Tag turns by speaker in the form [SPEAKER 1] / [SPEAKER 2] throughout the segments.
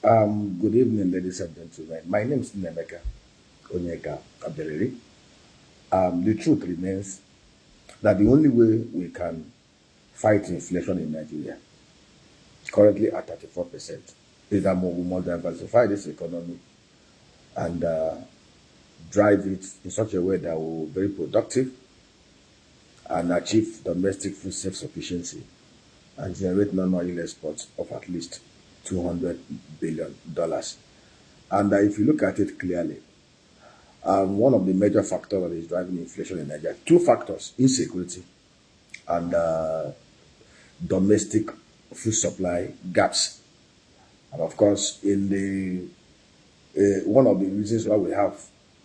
[SPEAKER 1] Good evening, ladies and gentlemen. My name is Nemeka Onyeka Abdeliri. The truth remains that the only way we can fight inflation in Nigeria, currently at 34%, is that we must diversify this economy and drive it in such a way that we will be very productive and achieve domestic food self-sufficiency and generate non-oil exports of at least $200 billion. And if you look at it clearly, one of the major factors that is driving inflation in Nigeria, two factors: insecurity and domestic food supply gaps. And of course, in the one of the reasons why we have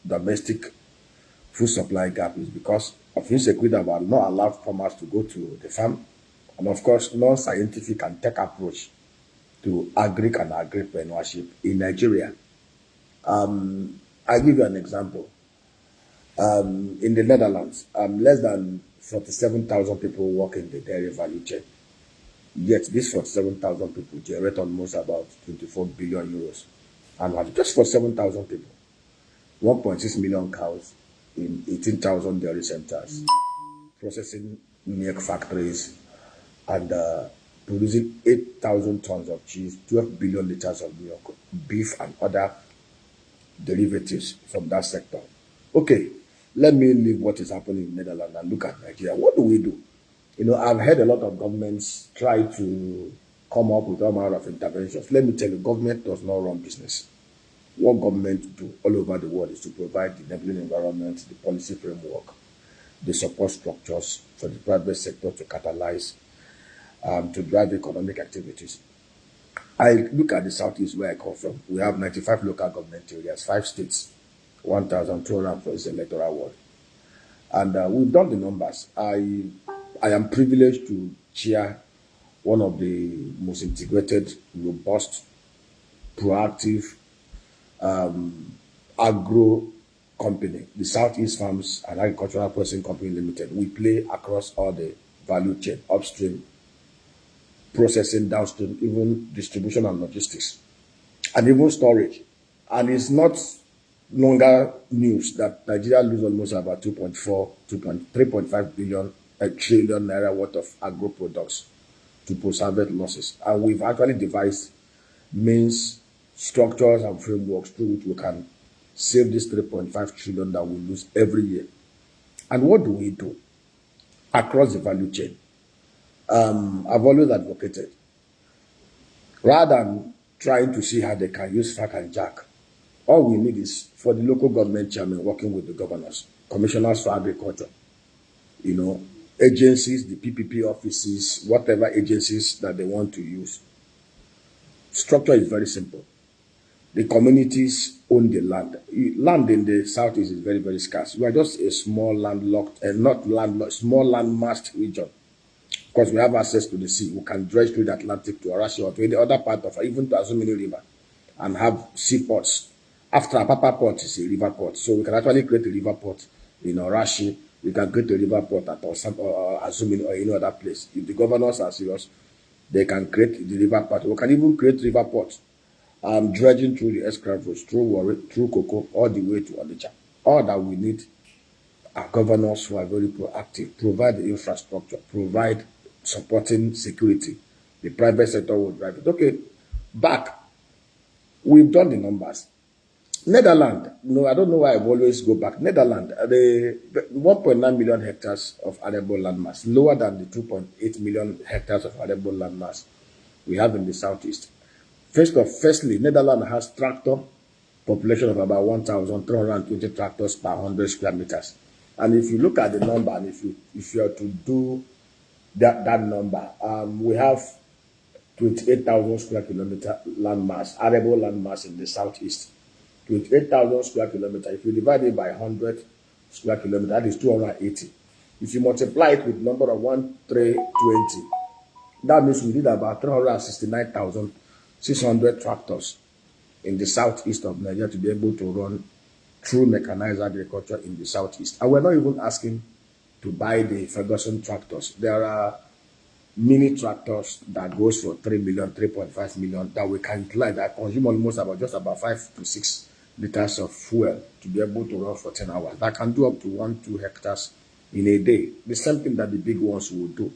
[SPEAKER 1] domestic food supply gap is because of insecurity that will not allow farmers to go to the farm, and of course, non-scientific and tech approach to agric and agripreneurship in Nigeria. I'll give you an example. In the Netherlands, less than 47,000 people work in the dairy value chain. Yet these 47,000 people generate almost about 24 billion euros annually. Just for 7,000 people. 1.6 million cows in 18,000 dairy centers, processing milk factories, and producing 8,000 tons of cheese, 12 billion liters of milk, beef, and other derivatives from that sector. Okay, let me leave what is happening in the Netherlands and look at Nigeria. What do we do? I've heard a lot of governments try to come up with all manner of interventions. Let me tell you, government does not run business. What government do all over the world is to provide the enabling environment, the policy framework, the support structures for the private sector to catalyze, to drive economic activities. I look at the Southeast where I come from. We have 95 local government areas, 5 states, 1,240 electoral ward. And we've done the numbers. I am privileged to chair one of the most integrated, robust, proactive agro company, the Southeast Farms and Agricultural Processing Company Limited. We play across all the value chain, upstream, processing, downstream, even distribution and logistics, and even storage. And it's not longer news that Nigeria loses almost about 3.5 billion trillion naira worth of agro products to post-harvest losses. And we've actually devised means, structures, and frameworks through which we can save this 3.5 trillion that we lose every year. And what do we do across the value chain? I've always advocated, rather than trying to see how they can use FAC and JAC, all we need is for the local government chairman working with the governors, commissioners for agriculture, agencies, the PPP offices, whatever agencies that they want to use. Structure is very simple. The communities own the land. Land in the Southeast is very, very scarce. We are just a small landlocked, small landmassed region. Because we have access to the sea. We can dredge through the Atlantic to Arashi or to any other part of, even to Azumini River, and have seaports. After Apapa Port is a river port. So we can actually create a river port in Arashi. We can create a river port at Azumini or any other place. If the governors are serious, they can create the river port. We can even create river ports, dredging through the escravos, through Warri, through Cocoa, all the way to Onitsha. All that we need are governors who are very proactive, provide the infrastructure, provide supporting security. The private sector will drive it. Okay, back. We've done the numbers. Netherlands, I don't know why I always go back. Netherlands, the 1.9 million hectares of arable landmass, lower than the 2.8 million hectares of arable landmass we have in the Southeast. Firstly, Netherlands has tractor population of about 1,320 tractors per 100 square meters. And if you look at the number, and if you are to do that number, we have 28,000 square kilometer landmass, arable landmass in the Southeast. 28,000 square kilometer. If you divide it by 100 square kilometer, that is 280. If you multiply it with the number of 1,320, that means we need about 369,600 tractors in the Southeast of Nigeria to be able to run true mechanized agriculture in the Southeast. And we're not even asking to buy the Ferguson tractors. There are mini tractors that goes for 3 million, 3.5 million that we can utilize that consume almost about just about 5 to 6 liters of fuel to be able to run for 10 hours. That can do up to 1-2 hectares in a day. The same thing that the big ones will do.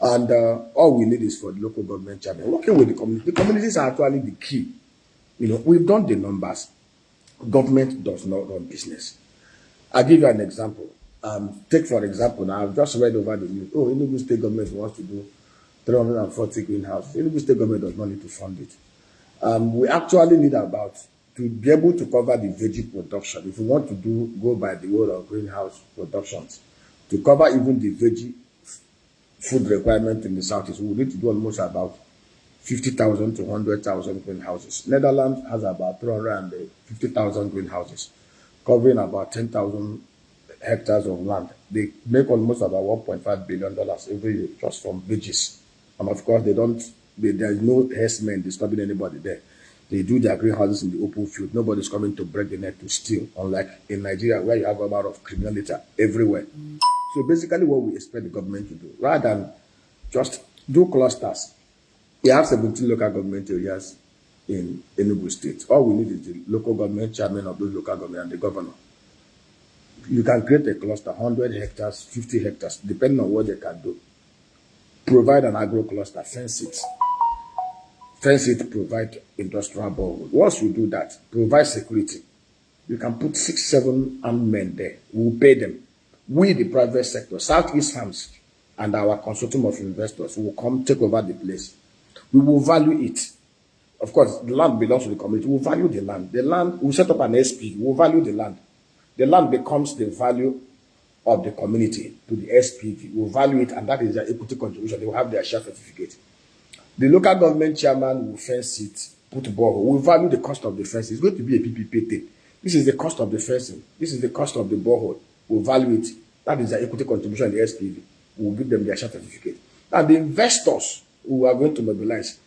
[SPEAKER 1] And all we need is for the local government chairman working with the community. The communities are actually the key. We've done the numbers. Government does not run business. I'll give you an example. Take for example, now I've just read over the news. Oh, Enugu State government wants to do 340 greenhouses. Enugu State government does not need to fund it. We actually need about to be able to cover the veggie production. If we want to go by the word of greenhouse productions, to cover even the veggie food requirement in the southeast, we need to do almost about 50,000 to 100,000 greenhouses. Netherlands has about 350,000 greenhouses, covering about 10,000 hectares of land. They make almost about $1.5 billion every year just from veggies. And of course, there is no herdsmen disturbing anybody there. They do their greenhouses in the open field. Nobody's coming to break the net to steal, unlike in Nigeria where you have a lot of criminality everywhere. So basically what we expect the government to do, rather than just do clusters. We have 17 local government areas in Enugu State. All we need is the local government chairman of those local government and the governor. You can create a cluster, 100 hectares, 50 hectares, depending on what they can do. Provide an agro cluster, fence it, provide industrial borehole. Once you do that, provide security. You can put 6-7 armed men there. We will pay them. We, the private sector, Southeast Farms, and our consortium of investors will come take over the place. We will value it. Of course, the land belongs to the community. We will value the land. The land, we set up an SP. We will value the land. The land becomes the value of the community to the SPV. We will value it, and that is their equity contribution. They will have their share certificate. The local government chairman will fence it, put borehole. We will value the cost of the fence. It's going to be a PPP thing. This is the cost of the fencing. This is the cost of the borehole. We will value it. That is their equity contribution in the SPV. We will give them their share certificate. And the investors who are going to mobilize,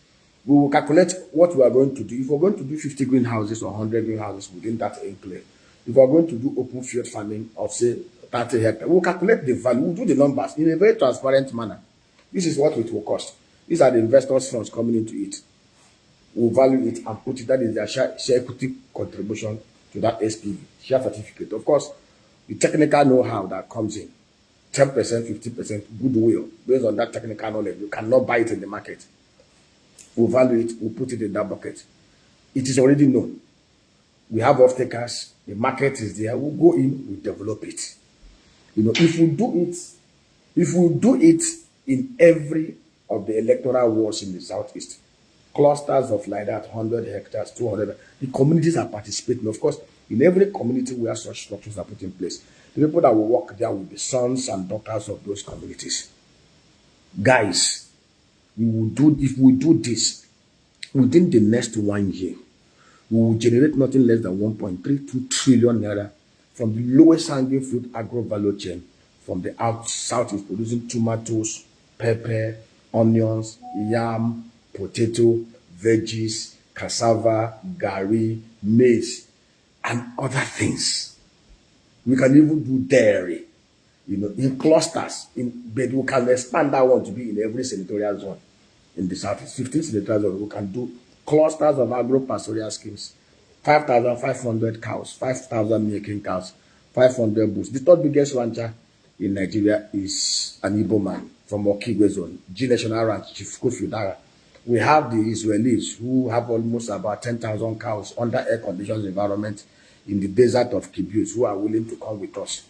[SPEAKER 1] we will calculate what we are going to do. If we're going to do 50 greenhouses or 100 greenhouses within that enclave, if we're going to do open field farming of, say, 30 hectares, we'll calculate the value, we'll do the numbers in a very transparent manner. This is what it will cost. These are the investors' funds coming into it. We'll value it and put it, that is their share equity contribution to that SPV, share certificate. Of course, the technical know-how that comes in, 10%, 50% goodwill, based on that technical knowledge. You cannot buy it in the market. We'll value it, we'll put it in that bucket. It is already known. We have off-takers, the market is there, we'll go in, we'll develop it. If we do it in every of the electoral wards in the southeast, clusters of like that, 100 hectares, 200, the communities are participating. Of course, in every community where such structures are put in place, the people that will work there will be sons and daughters of those communities. Guys, if we do this, within the next 1 year, we will generate nothing less than 1.32 trillion naira from the lowest hanging fruit agro value chain from the southeast, producing tomatoes, pepper, onions, yam, potato, veggies, cassava, garri, maize, and other things. We can even do dairy, in clusters. But we can expand that one to be in every senatorial zone in the southeast. 15 senatorial zones. We can do clusters of agro-pastoral schemes. 5,500 cows, 5,000 milking cows, 500 bulls. The third biggest rancher in Nigeria is an Igbo man from Okigwe zone, G National Ranch, Chief Kofi Udara. We have the Israelis who have almost about 10,000 cows under air-conditioned environment in the desert of Kibbutz who are willing to come with us.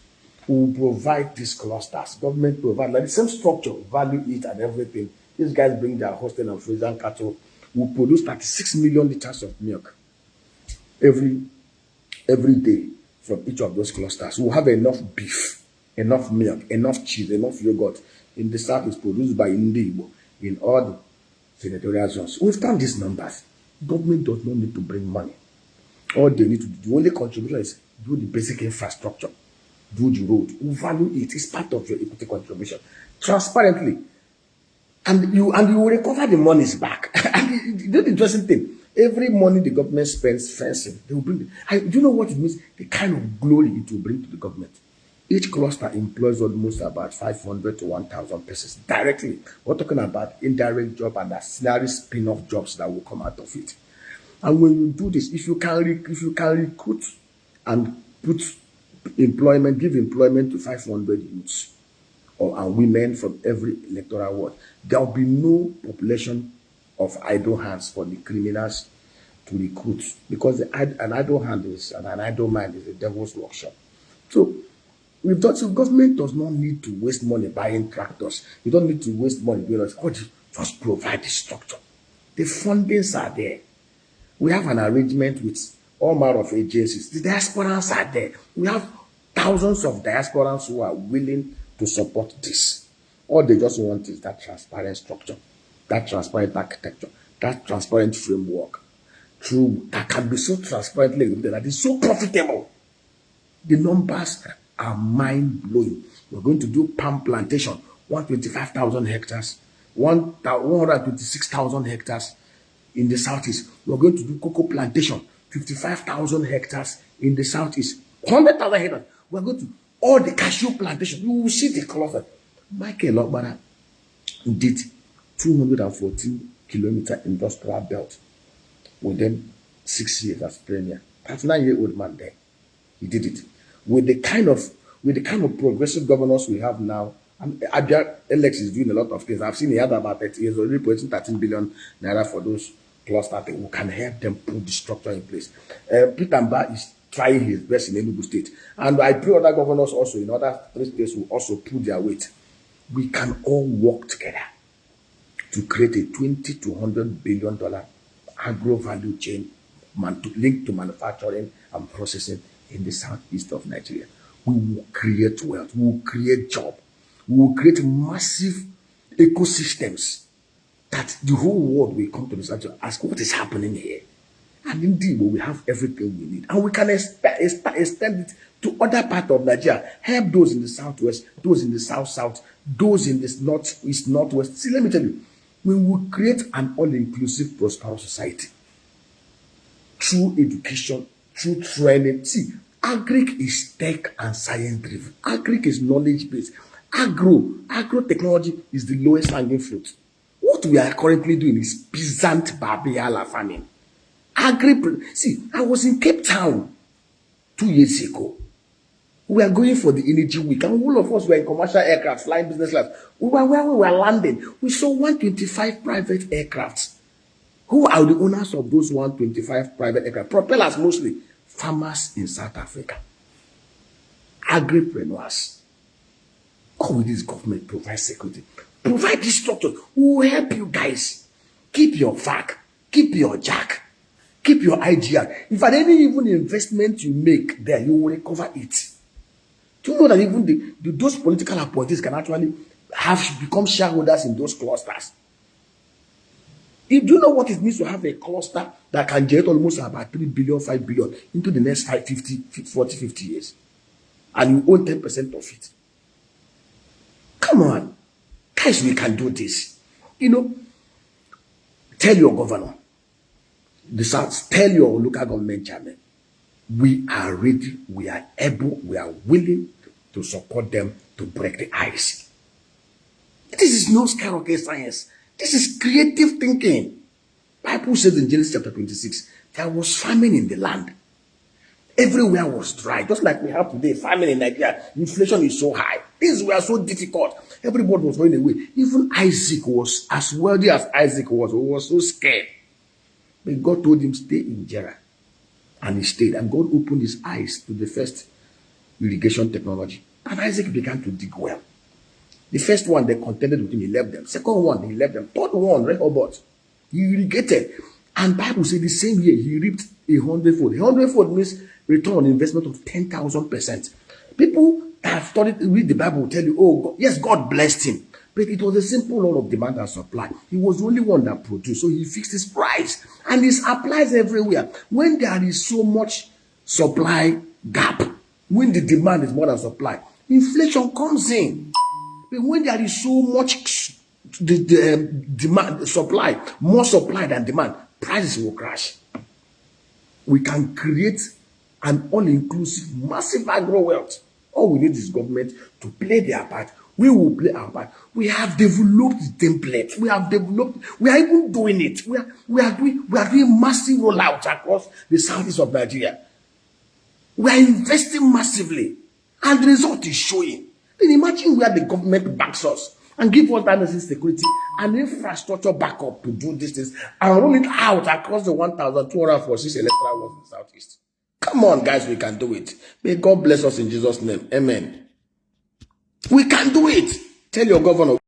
[SPEAKER 1] We will provide these clusters. Government provide like the same structure, value it and everything. These guys bring their Holstein and Friesian cattle. We produce 36 million liters of milk every day from each of those clusters. We'll have enough beef, enough milk, enough cheese, enough yogurt in the south is produced by Igbo in all the senatorial zones. We've done these numbers. Government does not need to bring money. All they need to do, the only contribution is do the basic infrastructure, do the road. We value it. It's part of your equity contribution. Transparently. And you will recover the monies back. And the interesting thing, every money the government spends fencing, they will bring it. Do you know what it means? The kind of glory it will bring to the government. Each cluster employs almost about 500 to 1,000 persons directly. We're talking about indirect job and auxiliary spin-off jobs that will come out of it. And when you do this, if you can recruit and put employment, give employment to 500 youths and women from every electoral ward, there will be no population of idle hands for the criminals to recruit, because an idle hand is and an idle mind is a devil's workshop. So we've done, so government does not need to waste money buying tractors. You don't need to waste money doing this. Just provide the structure. The fundings are there. We have an arrangement with all manner of agencies. The diasporans are there. We have thousands of diasporans who are willing to support this. All they just want is that transparent structure, that transparent architecture, that transparent framework, that can be so transparently that is so profitable. The numbers are mind-blowing. We're going to do palm plantation, 125,000 hectares, 126,000 hectares in the southeast. We're going to do cocoa plantation, 55,000 hectares in the southeast, 100,000 hectares. We're going to all the cashew plantation. You will see the cluster. Michael Lokbara did 214-kilometer industrial belt within 6 years as premier. 39-year-old man there. He did it. With the kind of progressive governance we have now, Abia Alex is doing a lot of things. I've seen he had about 30 years already putting 13 billion naira for those clusters who can help them put the structure in place. Peter Mba is trying his best in Enugu State. And I pray other governors also in other 3 states will also pull their weight. We can all work together to create a $20 to $100 billion agro value chain linked to manufacturing and processing in the southeast of Nigeria. We will create wealth. We will create jobs. We will create massive ecosystems that the whole world will come to this and ask, what is happening here? And indeed, we will have everything we need. And we can extend it to other parts of Nigeria. Help those in the southwest, those in the south-south, those in the northeast, northwest. See, let me tell you, we will create an all-inclusive, prosperous society through education, through training. See, agric is tech and science driven. Agric is knowledge based. Agro technology is the lowest hanging fruit. What we are currently doing is peasant barbiala farming. See, I was in Cape Town 2 years ago. We are going for the energy week, and all of us were in commercial aircraft, flying business class. Where we were landing, we saw 125 private aircrafts. Who are the owners of those 125 private aircraft? Propellers mostly. Farmers in South Africa. Agripreneurs. All with this government provide security. Provide this structure. We will help you guys. Keep your FAC. Keep your jack. Keep your IGR. If at any even investment you make there, you will recover it. Do you know that even those political appointees can actually become shareholders in those clusters? Do you know what it means to have a cluster that can generate almost about 3 billion, 5 billion into the next 50 years? And you own 10% of it. Come on. Guys, we can do this. Tell your governor, the South, tell your local government chairman, we are ready, we are able, we are willing to support them to break the ice. This is no skyrocket science. This is creative thinking. Bible says in Genesis chapter 26, there was famine in the land. Everywhere was dry, just like we have today, famine in Nigeria. Inflation is so high. Things were so difficult. Everybody was going away. Even Isaac was, as wealthy as Isaac was so scared. But God told him, stay in Gerar. And he stayed. And God opened his eyes to the first irrigation technology. And Isaac began to dig well. The first one, they contended with him, he left them. Second one, he left them. Third one, Rehoboth, he irrigated. And Bible says the same year, he reaped 100-fold. 100-fold means return on investment of 10,000%. People that have studied, read the Bible will tell you, oh, God, yes, God blessed him. But it was a simple law of demand and supply. He was the only one that produced, so he fixed his price. And it applies everywhere. When there is so much supply gap, when the demand is more than supply, inflation comes in. But when there is so much demand, supply, more supply than demand, prices will crash. We can create an all-inclusive, massive agro wealth All we need is government to play their part. We will play our part. We have developed the template. We have developed. We are even doing it. We are doing massive rollouts across the southeast of Nigeria. We are investing massively, and the result is showing. Then imagine where the government backs us and give us that necessary security and infrastructure backup to do these things and roll it out across the 1,246 electoral wards in the southeast. Come on, guys, we can do it. May God bless us in Jesus' name. Amen. We can do it. Tell your governor.